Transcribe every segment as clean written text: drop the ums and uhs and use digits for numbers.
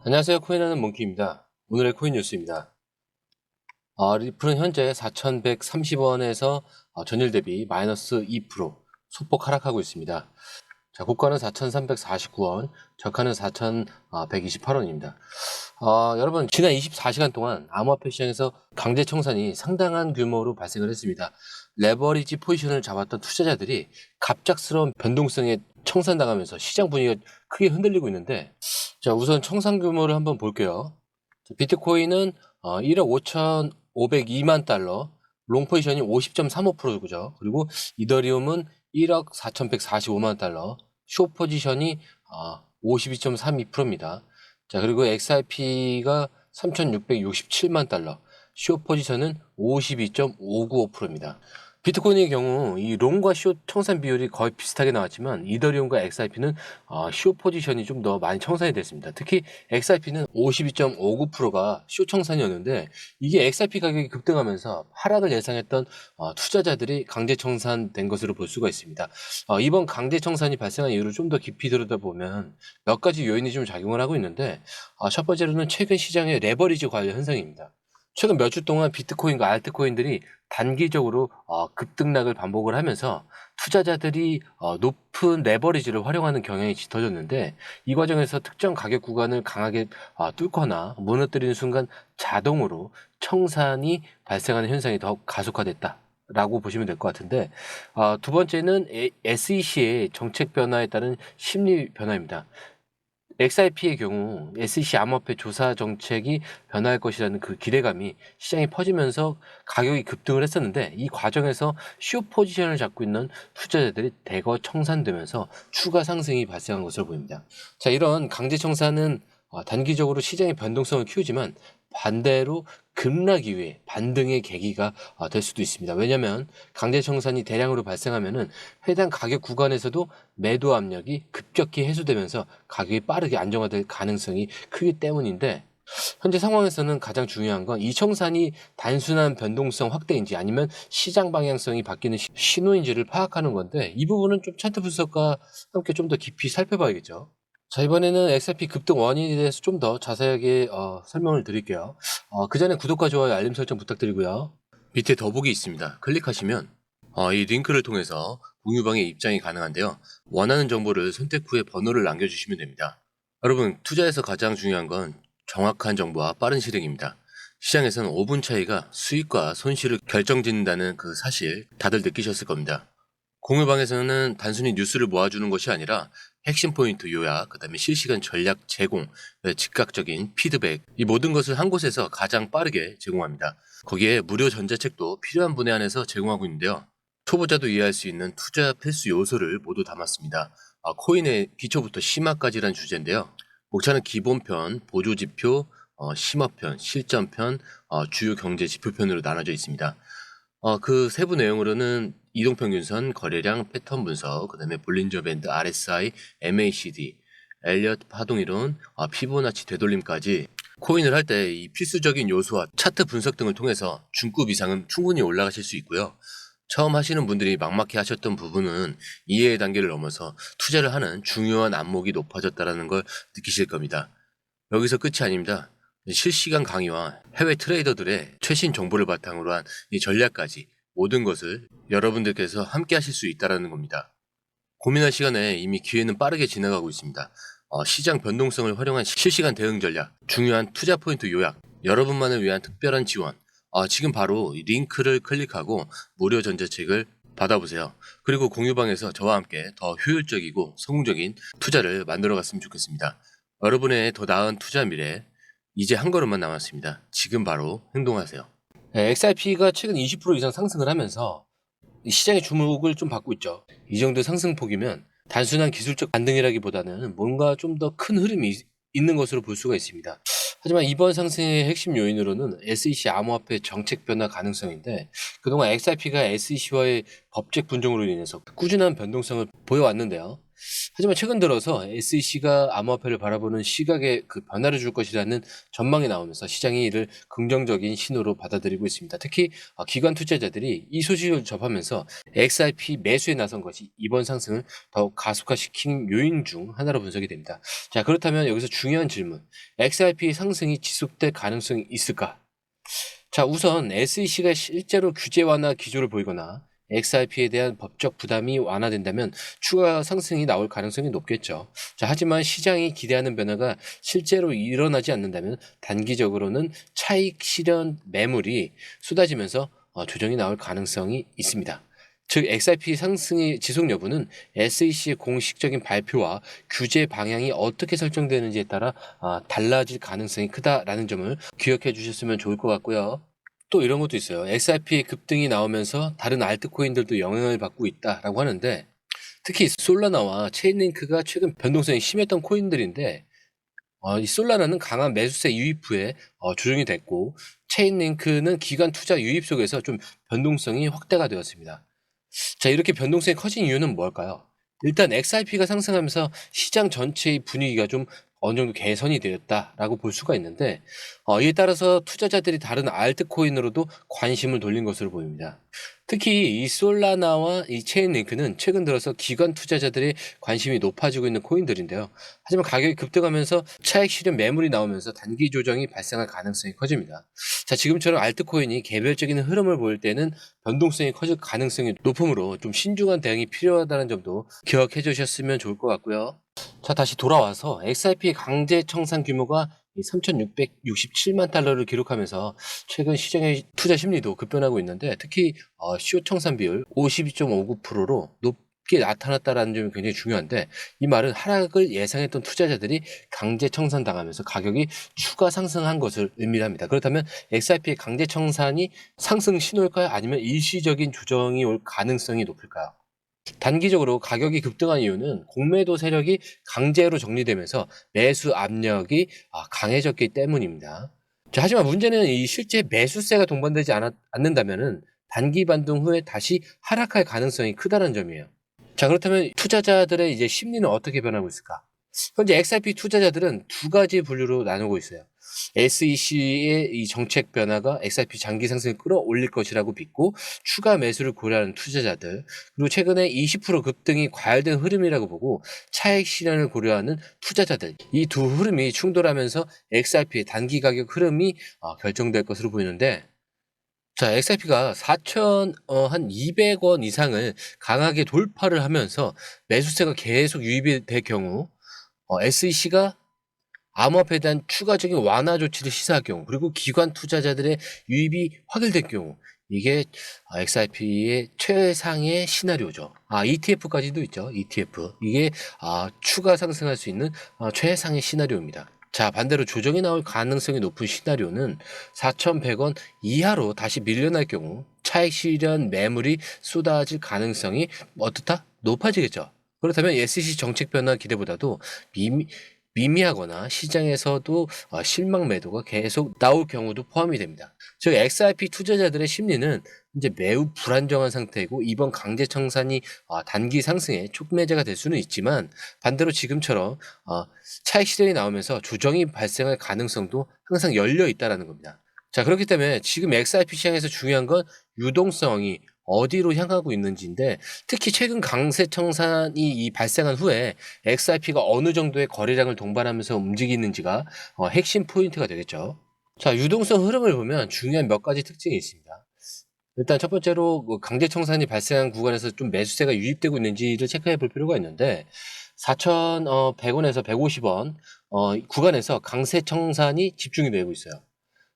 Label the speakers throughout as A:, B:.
A: 안녕하세요. 코인하는 몽키입니다. 오늘의 코인 뉴스입니다. 리플은 현재 4,130원에서 전일 대비 마이너스 2% 소폭 하락하고 있습니다. 자, 고가는 4,349원, 저가는 4,128원입니다. 여러분, 지난 24시간 동안 암호화폐 시장에서 강제 청산이 상당한 규모로 발생을 했습니다. 레버리지 포지션을 잡았던 투자자들이 갑작스러운 변동성에 청산당하면서 시장 분위기가 크게 흔들리고 있는데, 자, 우선 청산 규모를 한번 볼게요. 비트코인은 1억 5,502만 달러, 롱 포지션이 50.35%죠. 그리고 이더리움은 1억 4,145만 달러, 숏 포지션이 52.32%입니다. 자, 그리고 XRP가 3,667만 달러, 숏 포지션은 52.595%입니다. 비트코인의 경우 이 롱과 숏 청산 비율이 거의 비슷하게 나왔지만 이더리움과 XRP는 숏 포지션이 좀 더 많이 청산이 됐습니다. 특히 XRP는 52.59%가 숏 청산이었는데 이게 XRP 가격이 급등하면서 하락을 예상했던 투자자들이 강제 청산된 것으로 볼 수가 있습니다. 이번 강제 청산이 발생한 이유를 좀 더 깊이 들여다보면 몇 가지 요인이 좀 작용을 하고 있는데 첫 번째로는 최근 시장의 레버리지 관련 현상입니다. 최근 몇 주 동안 비트코인과 알트코인들이 단기적으로 급등락을 반복을 하면서 투자자들이 높은 레버리지를 활용하는 경향이 짙어졌는데 이 과정에서 특정 가격 구간을 강하게 뚫거나 무너뜨리는 순간 자동으로 청산이 발생하는 현상이 더 가속화됐다. 라고 보시면 될 것 같은데 두 번째는 SEC의 정책 변화에 따른 심리 변화입니다. XRP의 경우 SEC 암호화폐 조사 정책이 변화할 것이라는 그 기대감이 시장에 퍼지면서 가격이 급등을 했었는데 이 과정에서 숏 포지션을 잡고 있는 투자자들이 대거 청산되면서 추가 상승이 발생한 것으로 보입니다. 자, 이런 강제 청산은 단기적으로 시장의 변동성을 키우지만 반대로 급락 이후에 반등의 계기가 될 수도 있습니다. 왜냐하면 강제 청산이 대량으로 발생하면은 해당 가격 구간에서도 매도 압력이 급격히 해소되면서 가격이 빠르게 안정화될 가능성이 크기 때문인데 현재 상황에서는 가장 중요한 건 이 청산이 단순한 변동성 확대인지 아니면 시장 방향성이 바뀌는 신호인지를 파악하는 건데 이 부분은 좀 차트 분석과 함께 좀 더 깊이 살펴봐야겠죠. 자, 이번에는 XRP 급등 원인에 대해서 좀 더 자세하게 설명을 드릴게요. 그 전에 구독과 좋아요, 알림 설정 부탁드리고요. 밑에 더보기 있습니다. 클릭하시면 이 링크를 통해서 공유방에 입장이 가능한데요. 원하는 정보를 선택 후에 번호를 남겨주시면 됩니다. 여러분, 투자에서 가장 중요한 건 정확한 정보와 빠른 실행입니다. 시장에서는 5분 차이가 수익과 손실을 결정짓는다는 그 사실 다들 느끼셨을 겁니다. 공유방에서는 단순히 뉴스를 모아주는 것이 아니라 핵심 포인트 요약, 그 다음에 실시간 전략 제공, 즉각적인 피드백, 이 모든 것을 한 곳에서 가장 빠르게 제공합니다. 거기에 무료 전자책도 필요한 분에 한해서 제공하고 있는데요. 초보자도 이해할 수 있는 투자 필수 요소를 모두 담았습니다. 코인의 기초부터 심화까지란 주제인데요. 목차는 기본편, 보조지표, 심화편, 실전편, 주요 경제 지표편으로 나눠져 있습니다. 그 세부 내용으로는 이동평균선, 거래량, 패턴 분석, 그 다음에 볼린저 밴드, RSI, MACD, 엘리엇 파동이론, 피보나치 되돌림까지 코인을 할 때 이 필수적인 요소와 차트 분석 등을 통해서 중급 이상은 충분히 올라가실 수 있고요. 처음 하시는 분들이 막막해 하셨던 부분은 이해의 단계를 넘어서 투자를 하는 중요한 안목이 높아졌다는 걸 느끼실 겁니다. 여기서 끝이 아닙니다. 실시간 강의와 해외 트레이더들의 최신 정보를 바탕으로 한 이 전략까지 모든 것을 여러분들께서 함께 하실 수 있다는 겁니다. 고민할 시간에 이미 기회는 빠르게 지나가고 있습니다. 시장 변동성을 활용한 실시간 대응 전략, 중요한 투자 포인트 요약, 여러분만을 위한 특별한 지원. 지금 바로 이 링크를 클릭하고 무료 전자책을 받아보세요. 그리고 공유방에서 저와 함께 더 효율적이고 성공적인 투자를 만들어 갔으면 좋겠습니다. 여러분의 더 나은 투자 미래, 이제 한 걸음만 남았습니다. 지금 바로 행동하세요. XRP가 최근 20% 이상 상승을 하면서 시장의 주목을 좀 받고 있죠. 이 정도 상승폭이면 단순한 기술적 반등이라기보다는 뭔가 좀 더 큰 흐름이 있는 것으로 볼 수가 있습니다. 하지만 이번 상승의 핵심 요인으로는 SEC 암호화폐 정책 변화 가능성인데 그동안 XRP가 SEC와의 법적 분쟁으로 인해서 꾸준한 변동성을 보여왔는데요. 하지만 최근 들어서 SEC가 암호화폐를 바라보는 시각에 그 변화를 줄 것이라는 전망이 나오면서 시장이 이를 긍정적인 신호로 받아들이고 있습니다. 특히 기관 투자자들이 이 소식을 접하면서 XRP 매수에 나선 것이 이번 상승을 더욱 가속화시킨 요인 중 하나로 분석이 됩니다. 자, 그렇다면 여기서 중요한 질문. XRP 상승이 지속될 가능성이 있을까? 자, 우선 SEC가 실제로 규제 완화 기조를 보이거나 XRP에 대한 법적 부담이 완화된다면 추가 상승이 나올 가능성이 높겠죠. 자, 하지만 시장이 기대하는 변화가 실제로 일어나지 않는다면 단기적으로는 차익 실현 매물이 쏟아지면서 조정이 나올 가능성이 있습니다. 즉 XRP 상승의 지속 여부는 SEC의 공식적인 발표와 규제 방향이 어떻게 설정되는지에 따라 달라질 가능성이 크다라는 점을 기억해 주셨으면 좋을 것 같고요. 또 이런 것도 있어요. XRP의 급등이 나오면서 다른 알트코인들도 영향을 받고 있다라고 하는데, 특히 솔라나와 체인링크가 최근 변동성이 심했던 코인들인데, 이 솔라나는 강한 매수세 유입 후에 조정이 됐고, 체인링크는 기관 투자 유입 속에서 좀 변동성이 확대가 되었습니다. 자, 이렇게 변동성이 커진 이유는 뭘까요? 일단 XRP가 상승하면서 시장 전체의 분위기가 좀 어느 정도 개선이 되었다라고 볼 수가 있는데, 이에 따라서 투자자들이 다른 알트코인으로도 관심을 돌린 것으로 보입니다. 특히 이 솔라나와 이 체인링크는 최근 들어서 기관 투자자들의 관심이 높아지고 있는 코인들인데요. 하지만 가격이 급등하면서 차익 실현 매물이 나오면서 단기 조정이 발생할 가능성이 커집니다. 자, 지금처럼 알트코인이 개별적인 흐름을 보일 때는 변동성이 커질 가능성이 높으므로 좀 신중한 대응이 필요하다는 점도 기억해 주셨으면 좋을 것 같고요. 자, 다시 돌아와서 XRP의 강제 청산 규모가 3,667만 달러를 기록하면서 최근 시장의 투자 심리도 급변하고 있는데, 특히 시효 청산 비율 52.59%로 높게 나타났다는 점이 굉장히 중요한데, 이 말은 하락을 예상했던 투자자들이 강제 청산당하면서 가격이 추가 상승한 것을 의미합니다. 그렇다면 XRP의 강제 청산이 상승 신호일까요? 아니면 일시적인 조정이 올 가능성이 높을까요? 단기적으로 가격이 급등한 이유는 공매도 세력이 강제로 정리되면서 매수 압력이 강해졌기 때문입니다. 자, 하지만 문제는 이 실제 매수세가 동반되지 않는다면 단기 반등 후에 다시 하락할 가능성이 크다는 점이에요. 자, 그렇다면 투자자들의 이제 심리는 어떻게 변하고 있을까? 현재 XRP 투자자들은 두 가지 분류로 나누고 있어요. SEC의 이 정책 변화가 XRP 장기 상승을 끌어올릴 것이라고 믿고 추가 매수를 고려하는 투자자들, 그리고 최근에 20% 급등이 과열된 흐름이라고 보고 차익 실현을 고려하는 투자자들, 이 두 흐름이 충돌하면서 XRP의 단기 가격 흐름이 결정될 것으로 보이는데, 자, XRP가 4,200원 이상을 강하게 돌파를 하면서 매수세가 계속 유입이 될 경우 SEC가 암호화폐에 대한 추가적인 완화 조치를 시사할 경우, 그리고 기관 투자자들의 유입이 확인될 경우, 이게 XRP의 최상의 시나리오죠. ETF까지도 있죠. ETF. 이게 추가 상승할 수 있는 최상의 시나리오입니다. 자, 반대로 조정이 나올 가능성이 높은 시나리오는 4,100원 이하로 다시 밀려날 경우 차익 실현 매물이 쏟아질 가능성이 어떻다? 높아지겠죠. 그렇다면 SEC 정책 변화 기대보다도 미미하거나 시장에서도 실망 매도가 계속 나올 경우도 포함이 됩니다. 즉 XRP 투자자들의 심리는 이제 매우 불안정한 상태이고, 이번 강제 청산이 단기 상승의 촉매제가 될 수는 있지만, 반대로 지금처럼 차익 실현이 나오면서 조정이 발생할 가능성도 항상 열려 있다는 겁니다. 자, 그렇기 때문에 지금 XRP 시장에서 중요한 건 유동성이 어디로 향하고 있는지인데, 특히 최근 강세 청산이 발생한 후에 XRP가 어느 정도의 거래량을 동반하면서 움직이는지가 핵심 포인트가 되겠죠. 자, 유동성 흐름을 보면 중요한 몇 가지 특징이 있습니다. 일단 첫 번째로 강제 청산이 발생한 구간에서 좀 매수세가 유입되고 있는지를 체크해 볼 필요가 있는데, 4,100원에서 150원 구간에서 강세 청산이 집중이 되고 있어요.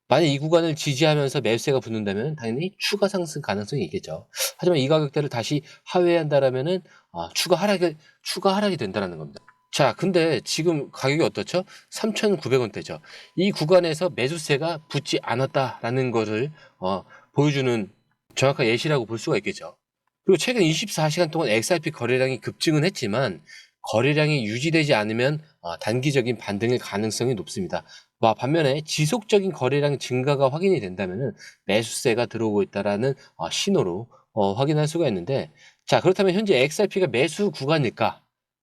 A: 만약 이 구간을 지지하면서 매수세가 붙는다면 당연히 추가 상승 가능성이 있겠죠. 하지만 이 가격대를 다시 하회한다라면은 추가 하락이 된다는 겁니다. 자, 근데 지금 가격이 어떻죠? 3,900원대죠. 이 구간에서 매수세가 붙지 않았다라는 것을 보여주는 정확한 예시라고 볼 수가 있겠죠. 그리고 최근 24시간 동안 XRP 거래량이 급증은 했지만 거래량이 유지되지 않으면 단기적인 반등의 가능성이 높습니다. 반면에 지속적인 거래량 증가가 확인이 된다면 매수세가 들어오고 있다는 신호로 확인할 수가 있는데, 자, 그렇다면 현재 XRP가 매수 구간일까?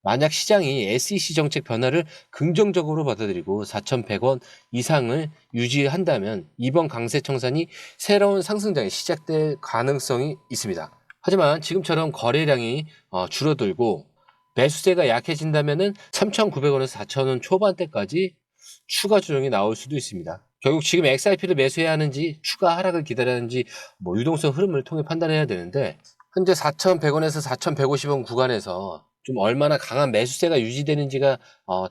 A: 만약 시장이 SEC 정책 변화를 긍정적으로 받아들이고 4,100원 이상을 유지한다면 이번 강세 청산이 새로운 상승장이 시작될 가능성이 있습니다. 하지만 지금처럼 거래량이 줄어들고 매수세가 약해진다면 3,900원에서 4,000원 초반대까지 추가 조정이 나올 수도 있습니다. 결국 지금 XRP를 매수해야 하는지 추가 하락을 기다려야 하는지 유동성 흐름을 통해 판단해야 되는데, 현재 4,100원에서 4,150원 구간에서 좀 얼마나 강한 매수세가 유지되는지가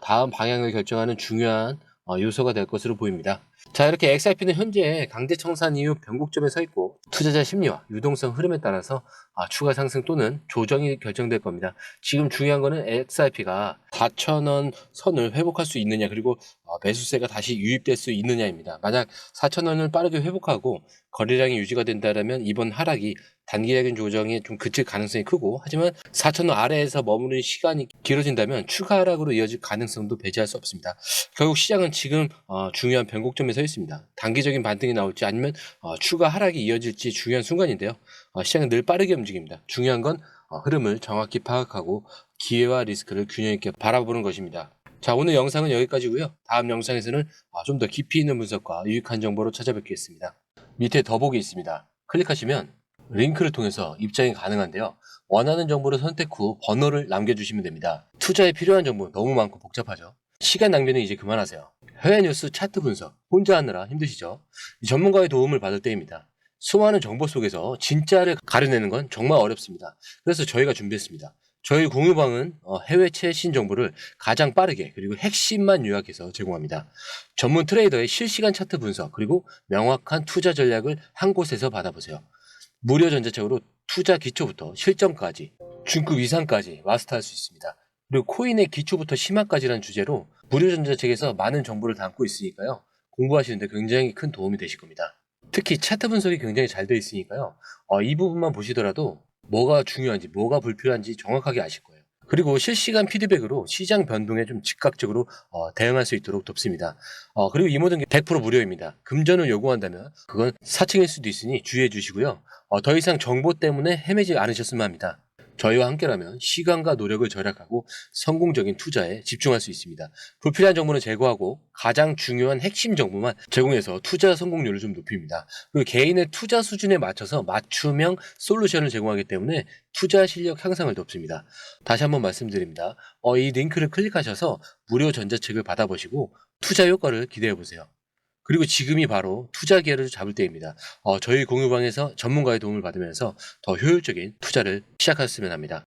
A: 다음 방향을 결정하는 중요한 요소가 될 것으로 보입니다. 자, 이렇게 XRP는 현재 강제 청산 이후 변곡점에 서 있고 투자자 심리와 유동성 흐름에 따라서 추가 상승 또는 조정이 결정될 겁니다. 지금 중요한 거는 XRP가 4,000원 선을 회복할 수 있느냐, 그리고 매수세가 다시 유입될 수 있느냐입니다. 만약 4,000원을 빠르게 회복하고 거래량이 유지가 된다면 이번 하락이 단기적인 조정이 좀 그칠 가능성이 크고, 하지만 4,000원 아래에서 머무는 시간이 길어진다면 추가 하락으로 이어질 가능성도 배제할 수 없습니다. 결국 시장은 지금 중요한 변곡점에 서 있습니다. 단기적인 반등이 나올지 아니면 추가 하락이 이어질지 중요한 순간인데요. 시장은 늘 빠르게 움직입니다. 중요한 건 흐름을 정확히 파악하고 기회와 리스크를 균형 있게 바라보는 것입니다. 자, 오늘 영상은 여기까지고요. 다음 영상에서는 좀 더 깊이 있는 분석과 유익한 정보로 찾아뵙겠습니다. 밑에 더보기 있습니다. 클릭하시면 링크를 통해서 입장이 가능한데요. 원하는 정보를 선택 후 번호를 남겨주시면 됩니다. 투자에 필요한 정보 너무 많고 복잡하죠. 시간 낭비는 이제 그만하세요. 해외 뉴스 차트 분석 혼자 하느라 힘드시죠? 전문가의 도움을 받을 때입니다. 수많은 정보 속에서 진짜를 가려내는 건 정말 어렵습니다. 그래서 저희가 준비했습니다. 저희 공유방은 해외 최신 정보를 가장 빠르게 그리고 핵심만 요약해서 제공합니다. 전문 트레이더의 실시간 차트 분석 그리고 명확한 투자 전략을 한 곳에서 받아보세요. 무료 전자책으로 투자 기초부터 실전까지, 중급 이상까지 마스터할 수 있습니다. 그리고 코인의 기초부터 심화까지라는 주제로 무료 전자책에서 많은 정보를 담고 있으니까요. 공부하시는데 굉장히 큰 도움이 되실 겁니다. 특히 차트 분석이 굉장히 잘 되어 있으니까요. 이 부분만 보시더라도 뭐가 중요한지 뭐가 불필요한지 정확하게 아실 거예요. 그리고 실시간 피드백으로 시장 변동에 좀 즉각적으로 대응할 수 있도록 돕습니다. 그리고 이 모든 게 100% 무료입니다. 금전을 요구한다면 그건 사칭일 수도 있으니 주의해 주시고요. 더 이상 정보 때문에 헤매지 않으셨으면 합니다. 저희와 함께라면 시간과 노력을 절약하고 성공적인 투자에 집중할 수 있습니다. 불필요한 정보는 제거하고 가장 중요한 핵심 정보만 제공해서 투자 성공률을 좀 높입니다. 그리고 개인의 투자 수준에 맞춰서 맞춤형 솔루션을 제공하기 때문에 투자 실력 향상을 돕습니다. 다시 한번 말씀드립니다. 이 링크를 클릭하셔서 무료 전자책을 받아보시고 투자 효과를 기대해 보세요. 그리고 지금이 바로 투자 기회를 잡을 때입니다. 저희 공유방에서 전문가의 도움을 받으면서 더 효율적인 투자를 시작하셨으면 합니다.